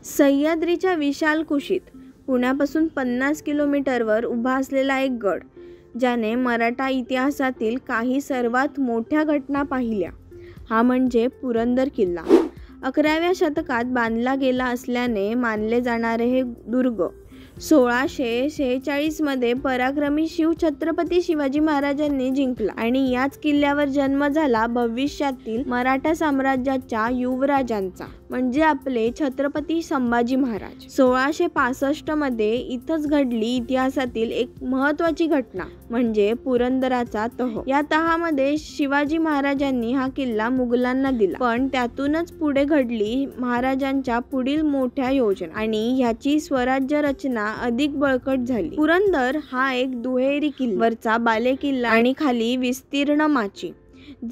सह्याद्रीच्या विशाल कुशीत पुण्यापासून 50 किलोमीटरवर उभा असलेला एक गड, ज्याने मराठा इतिहासातील काही सर्वात मोठ्या घटना पाहिल्या, हा म्हणजे पुरंदर किल्ला. 11व्या शतकात बांधला गेला असल्याने मानले जाणारे हे दुर्ग 1646 मध्ये पराक्रमी छत्रपती शिवाजी महाराजांनी जिंकला आणि याच किल्ल्यावर जन्म झाला भविष्यातील मराठा साम्राज्याच्या युवराजांचा, म्हणजे आपले छत्रपती संभाजी महाराज. 1665 मध्ये इथंच घडली इतिहासातील एक महत्त्वाची घटना, म्हणजे पुरंदराचा तह. या तहामध्ये शिवाजी महाराजांनी हा किल्ला मुघलांना दिला, पण त्यातूनच पुढे घडली महाराजांच्या पुढील मोठ्या योजना आणि ह्याची स्वराज्य रचना अधिक बळकट झाली. पुरंदर हा एक दुहेरी किल्ला, वरचा बालेकिल्ला आणि खाली विस्तीर्ण माची.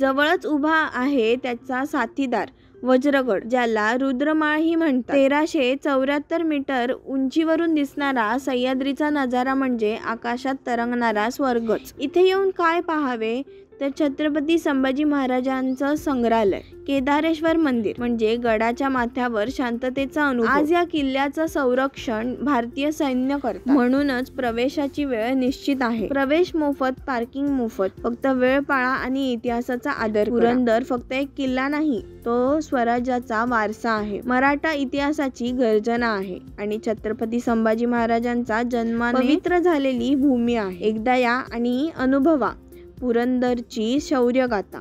जवळच उभा आहे त्याचा साथीदार वज्रगड, ज्याला रुद्रमाळही म्हणतात. 1374 मीटर उंचीवरून दिसणारा सह्याद्रीचा नजारा म्हणजे आकाशात तरंगणारा स्वर्गच. इथे येऊन काय पाहावे तर छत्रपती संभाजी महाराजांचं संग्रहालय, केदारेश्वर मंदिर म्हणजे गडाच्या माथ्यावर शांततेचा अनुभव. आज या किल्ल्याचं संरक्षण भारतीय सैन्य करतात, म्हणूनच प्रवेशाची वेळ निश्चित आहे. प्रवेश मोफत, पार्किंग मोफत, फक्त वेळ पाळा आणि इतिहासाचा आदर करा. पुरंदर फक्त एक किल्ला नाही, तो स्वराज्याचा वारसा आहे, मराठा इतिहासाची गर्जना आहे आणि छत्रपती संभाजी महाराजांचा जन्माने पवित्र झालेली भूमी आहे. एकदा या आणि अनुभवा पुरंदरची शौर्यगाथा.